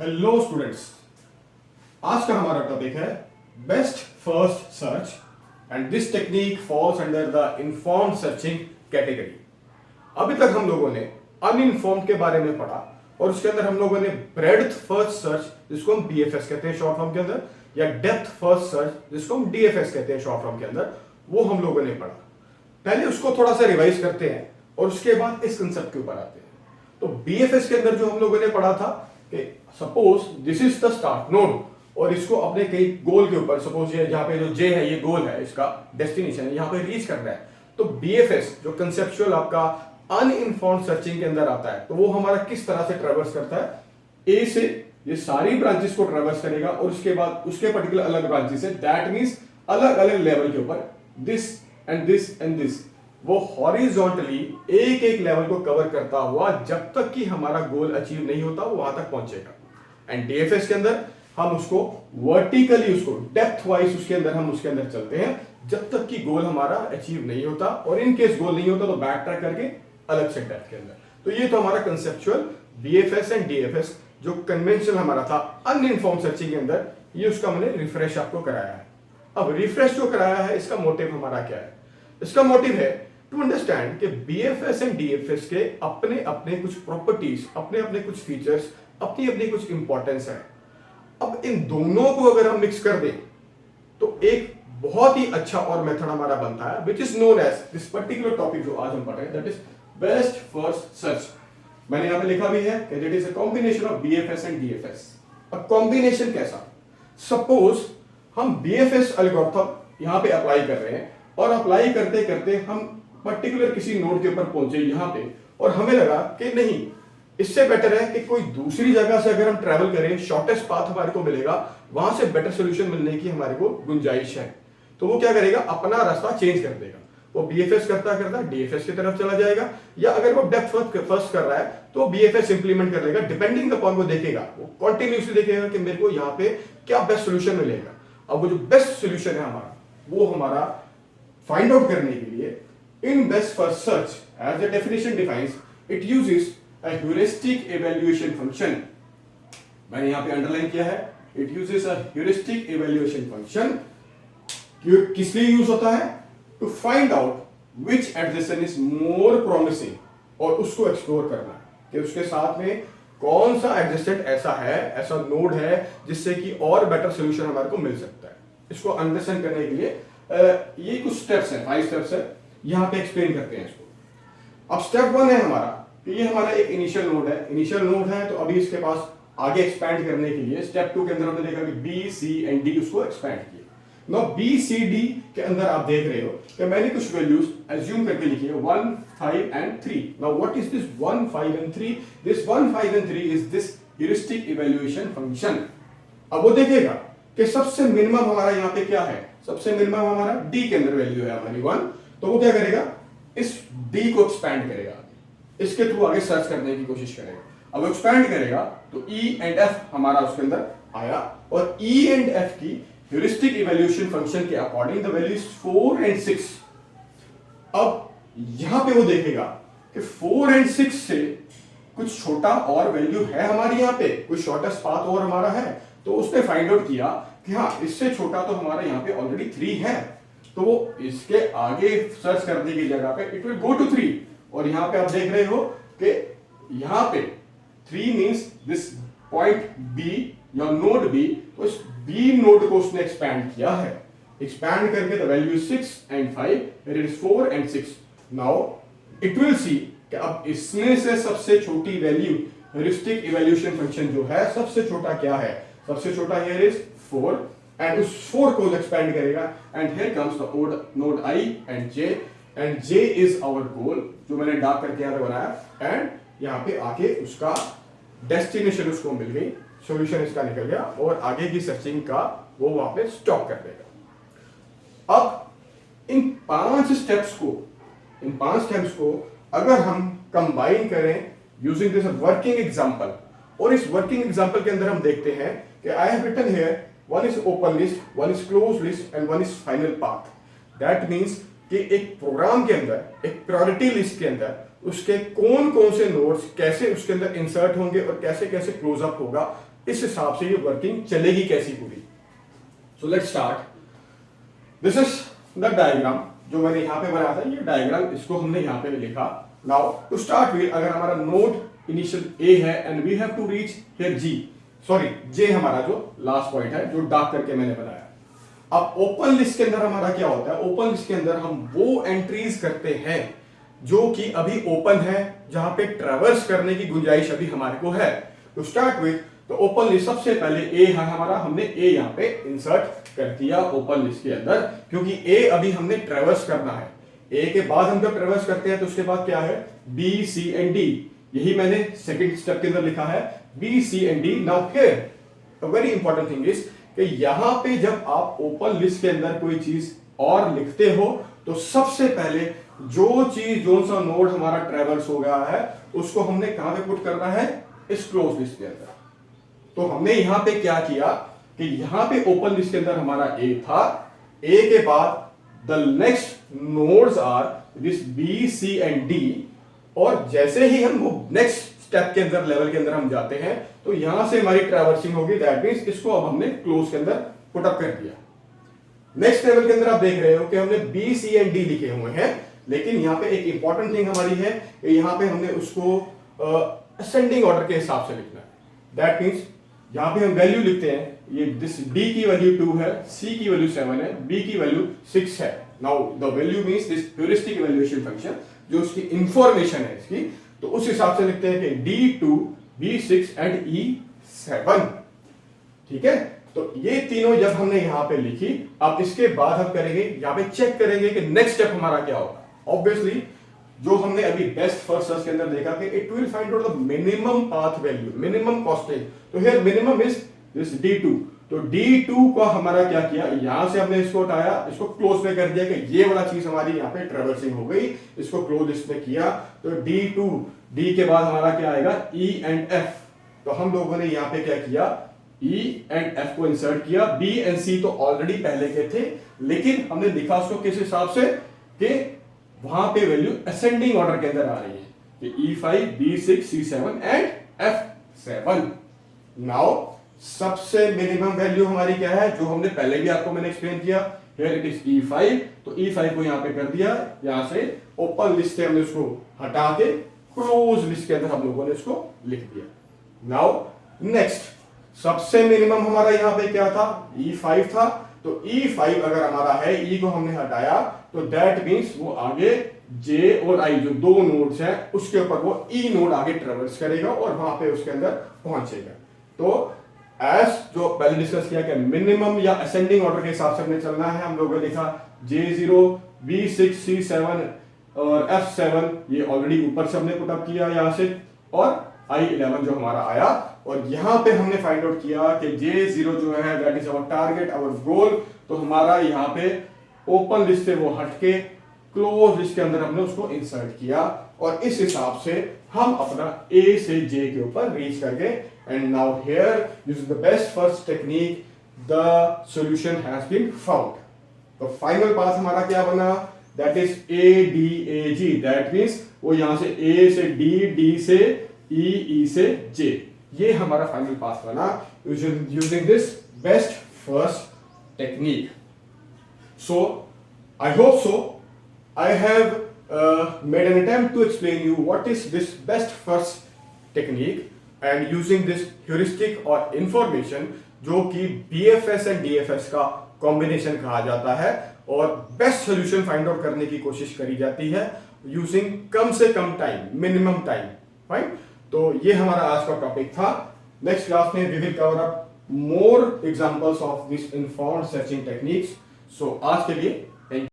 Hello students, आज का हमारा टॉपिक है best first search and this technique falls under the informed searching category. अभी तक हम लोगों ने अनइन्फॉर्म्ड के बारे में पढ़ा और उसके अंदर हम लोगों ने ब्रेडथ फर्स्ट सर्च जिसको हम बीएफएस कहते हैं शॉर्ट फॉर्म के अंदर, या डेप्थ फर्स्ट सर्च जिसको हम डीएफएस कहते हैं शॉर्ट फॉर्म के अंदर, वो हम लोगों ने पढ़ा। पहले उसको थोड़ा सा रिवाइज करते हैं और उसके बाद इस कंसेप्ट के ऊपर आते हैं। तो बीएफएस के अंदर जो हम लोगों ने पढ़ा था कि suppose this is the start node और इसको अपने कई गोल के ऊपर, सपोज ये जहां पे जो जे है ये गोल है, इसका डेस्टिनेशन है, यहां पे रीच करना है। तो बीएफएस जो कंसेप्चुअल आपका अनइन्फॉर्म्ड सर्चिंग के अंदर आता है, तो वो हमारा किस तरह से ट्रेवर्स करता है, ए से ये सारी ब्रांचेस को ट्रेवर्स करेगा और उसके बाद उसके पर्टिकुलर अलग ब्रांचेस है, दैट मींस अलग अलग लेवल के ऊपर this and this and this, वो हॉरिजॉन्टली एक एक लेवल को कवर करता हुआ जब तक कि हमारा गोल अचीव नहीं होता वो वहां तक पहुंचेगा। एंड डीएफएस के अंदर हम उसको वर्टिकली, उसको डेप्थ वाइज उसके अंदर चलते हैं जब तक कि गोल हमारा अचीव नहीं होता, और इन केस गोल नहीं होता तो बैक ट्रैक करके अलग से डेप्थ के अंदर। तो ये तो हमारा कंसेप्चुअल बीएफएस एंड डीएफएस जो कन्वेंशनल हमारा था अनइन्फॉर्म्ड सर्चिंग के अंदर, ये उसका मैंने रिफ्रेश आपको कराया है। अब रिफ्रेश जो कराया है इसका मोटिव हमारा क्या है? इसका मोटिव है टू अंडरस्टैंड कि बीएफएस एंड डीएफएस के अपने अपने कुछ प्रॉपर्टीज, अपने अपने कुछ फीचर्स, अपनी अपनी कुछ इंपॉर्टेंस है। अब इन दोनों को अगर हम मिक्स कर दें तो एक बहुत ही अच्छा और मेथड हमारा बनता है which is known as this particular topic जो आज हम पढ़ रहे हैं, that is best first search. मैंने यहां पे लिखा भी है कि it is a combination of BFS and DFS. अब कॉम्बिनेशन कैसा? सपोज हम बीएफएस एल्गोरिथम यहां पे अप्लाई कर रहे हैं और अप्लाई करते करते हम पर्टिकुलर किसी नोड के ऊपर पहुंचे यहां पे, और हमें लगा कि नहीं, इससे बेटर है कि कोई दूसरी जगह से अगर हम ट्रैवल करें, शॉर्टेस्ट पाथ हमारे को मिलेगा, वहां से बेटर सोल्यूशन मिलने की हमारे को गुंजाइश है। तो वो क्या करेगा, अपना रास्ता चेंज कर देगा। वो बीएफएस करता करता डीएफएस की तरफ चला जाएगा, या अगर वो डेप्थ फर्स्ट कर रहा है तो बीएफएस इंप्लीमेंट कर लेगा, डिपेंडिंग अपॉन वो देखेगा, वो कॉन्टिन्यूसली देखेगा कि मेरे को यहाँ पे क्या बेस्ट सोल्यूशन मिलेगा। अब वो जो बेस्ट सोल्यूशन है हमारा, वो हमारा फाइंड आउट करने के लिए in best first search, as the definition defines, it uses a heuristic evaluation function. मैंने यहां पे अंडरलाइन किया है, it uses a heuristic evaluation function। किस लिए यूज होता है? To find out which adjacency is more promising, और उसको एक्सप्लोर करना है कि उसके साथ में कौन सा एडजेसेंट ऐसा है, ऐसा नोड है जिससे कि और बेटर सोल्यूशन हमारे को मिल सकता है। इसको अंडरस्टैंड करने के लिए ये कुछ स्टेप्स हैं, 5 स्टेप्स है, यहां पे एक्सप्लेन करते हैं इसको। अब स्टेप 1 है हमारा कि ये हमारा एक इनिशियल नोड है। इनिशियल नोड है तो अभी इसके पास आगे एक्सपैंड करने के लिए स्टेप 2 के अंदर हमने देखा कि बी सी एंड डी उसको एक्सपैंड किया। नाउ बी सी डी के अंदर आप देख रहे हो कि मैंने कुछ वैल्यूज एज्यूम करके लिखी है 1 5 and 3। Now what is this 1 5 and 3? This 1 5 and 3 is this heuristic evaluation function. अब वो देखेगा कि सबसे मिनिमम हमारा यहाँ पे क्या है, सबसे मिनिमम हमारा डी के अंदर वैल्यू है हमारी 1, तो वो क्या करेगा, इस डी को एक्सपैंड करेगा, इसके थ्रू आगे सर्च करने की कोशिश करेगा। अब एक्सपैंड करेगा तो ई एंड एफ हमारा उसके अंदर आया, और ई एंड एफ की ह्यूरिस्टिक इवैल्यूएशन फंक्शन के according the value is 4 and 6। अब यहां पे वो देखेगा कि 4 एंड 6 से कुछ छोटा और वैल्यू है हमारी, यहाँ पे कोई शॉर्टेस्ट पाथ और हमारा है, तो उसने फाइंड आउट किया कि हाँ, इससे छोटा तो हमारा यहाँ पे ऑलरेडी 3 है, तो वो इसके आगे सर्च करने की जगह पे इट विल गो टू 3। और यहां पे आप देख रहे हो कि यहां पे 3 मींस दिस पॉइंट बी या नोड बी, तो इस बी नोड को उसने एक्सपैंड किया है। एक्सपैंड करके the value is 6 and 5, it is 4 and 6। Now it will see कि अब इसमें से सबसे छोटी वैल्यू ह्यूरिस्टिक इवैल्यूएशन फंक्शन जो है, सबसे छोटा क्या है, सबसे छोटा हियर इज 4, एंड उस 4 को एक्सपैंड करेगा, and here comes the node I and J, and J is our goal जो मैंने डार्क करके यहां पे बनाया, एंड यहां पे आके उसका डेस्टिनेशन उसको मिल गई, सॉल्यूशन इसका निकल गया, और आगे की सर्चिंग का वो वहां पे स्टॉप कर देगा। अब इन 5 स्टेप्स को अगर हम कंबाइन करें यूजिंग दिस वर्किंग एग्जांपल, और इस वर्किंग एग्जांपल के अंदर हम देखते हैं कि I have written here one is open list, one is closed list and one is final path. That means कि एक प्रोग्राम के अंदर, एक प्रायोरिटी लिस्ट के अंदर उसके कौन कौन से नोड्स कैसे उसके अंदर इंसर्ट होंगे और कैसे कैसे क्लोज अप होगा, इस हिसाब से ये वर्किंग चलेगी कैसी पूरी। So let's start. This is the diagram जो मैंने यहाँ पे बनाया था, ये डायग्राम, इसको हमने यहाँ पे लिखा। नाउ टू स्टार्ट विद, अगर हमारा नोड इनिशियल ए है and we have to reach here G, sorry J हमारा जो लास्ट पॉइंट है जो डार्क करके मैंने बनाया। अब ओपन लिस्ट के अंदर हमारा क्या होता है, ओपन लिस्ट के अंदर हम वो एंट्रीज करते हैं जो कि अभी ओपन है, जहां पे ट्रैवर्स करने की गुंजाइश अभी हमारे को है। टू स्टार्ट विद, तो ओपन लिस्ट सबसे पहले ए है हमारा, हमने ए यहाँ पे इंसर्ट कर दिया ओपन लिस्ट के अंदर, क्योंकि ए अभी हमने ट्रैवर्स करना है। ए के बाद हम जब ट्रैवर्स करते हैं तो उसके बाद क्या है, बी सी एंड डी, यही मैंने सेकंड स्टेप के अंदर लिखा है, B C and D. Now here very important thing is कि यहां पे जब आप ओपन लिस्ट के अंदर कोई चीज और लिखते हो तो सबसे पहले जो चीज जो सा नोड हमारा ट्रैवर्स हो गया है उसको हमने कहां पे पुट करना है, इस क्लोज लिस्ट के अंदर। तो हमने यहां पे क्या किया कि यहां पे ओपन लिस्ट के अंदर हमारा ए था, ए के बाद the next nodes are this B C and D, और जैसे ही हम वो नेक्स्ट स्टेप के अंदर लेवल के अंदर हम जाते हैं तो यहां से हमारी ट्रैवर्सिंग होगी, दैट मींस इसको अब हमने क्लोज के अंदर पुट अप कर दिया। नेक्स्ट लेवल के अंदर आप देख रहे हो कि हमने बी सी एंड डी लिखे हुए हैं, लेकिन यहां पे एक इंपॉर्टेंट थिंग हमारी है कि यहां पे हमने उसको असेंडिंग ऑर्डर के हिसाब से लिखना है। दैट मींस यहां पे हम वैल्यू लिखते हैं, ये दिस डी की वैल्यू 2 है, सी की वैल्यू 7 है, बी की वैल्यू 6 है। Now the value means this heuristic evaluation function, जो उसकी इंफॉर्मेशन है इसकी, तो उस हिसाब से लिखते हैं कि D2, B6 एंड E7। ठीक है, तो ये तीनों जब हमने यहां पे लिखी, अब इसके बाद हम करेंगे यहां पे चेक करेंगे कि नेक्स्ट स्टेप हमारा क्या होगा। ऑब्वियसली जो हमने अभी बेस्ट फर्स्ट सर्च के अंदर देखा कि it will find out the minimum path value, minimum costing. तो here minimum is this D2, तो D2 का हमारा क्या किया, यहां से हमने इसको उठाया, इसको क्लोज में कर दिया कि ये वाला चीज हमारी यहां पे ट्रैवर्सिंग हो गई, इसको क्लोज लिस्ट में किया। तो D2, D के बाद हमारा क्या आएगा, E एंड F। तो हम लोगों ने यहां पे क्या किया, E एंड F को इंसर्ट किया। B एंड C तो ऑलरेडी पहले के थे, लेकिन हमने लिखा उसको किस हिसाब से कि वहां पे वैल्यू असेंडिंग ऑर्डर के अंदर आ रही है कि E5, B6, C7 and F7। Now सबसे मिनिमम वैल्यू हमारी क्या है, जो हमने पहले भी आपको मैंने एक्सप्लेन किया, हियर इट इज E5, तो E5 को यहां पे कर दिया, यहां से ओपन लिस्ट से हमने उसको हटा के क्लोज लिस्ट के अंदर हम लोगों ने इसको लिख दिया। नाउ नेक्स्ट सबसे मिनिमम हमारा यहां पे क्या था, E5 था, तो E5 अगर हमारा है, E को हमने हटाया, तो दैट मींस वो आगे J और I जो दो नोड्स हैं उसके ऊपर वो E नोड आगे ट्रैवर्स करेगा और वहां पे उसके अंदर पहुंचेगा। तो एज जो पहले डिस्कस किया कि मिनिमम या असेंडिंग ऑर्डर के हिसाब से हमने चलना है, हम लोगों ने लिखा J0, B6, C7 और F7, ये ऑलरेडी ऊपर से हमने पुट अप किया यहां से, और I11 जो हमारा आया, और यहां पे हमने फाइंड आउट किया कि J0 जो है that is our target, our goal. तो हमारा यहां पे ओपन लिस्ट से वो हटके क्लोज लिस्ट के अंदर हमने उसको इंसर्ट किया, और इस हिसाब से हम अपना A से J के ऊपर रीच कर गए। And now here this is the best first technique, the solution has been found. तो फाइनल पाथ हमारा क्या बना, that is ADAG, that means वो यहां से A से D, D से E, E से J, ये हमारा फाइनल पाथ बना using this best first technique. So I hope so. I have made an attempt to explain you what is this best first technique, and using this heuristic और information जो कि BFS and DFS का combination कहा जाता है, और best solution find out करने की कोशिश करी जाती है यूजिंग कम से कम टाइम, मिनिमम टाइम। फाइन, तो ये हमारा आज का टॉपिक था। नेक्स्ट क्लास में we will cover up more examples of this informed searching techniques. So आज के लिए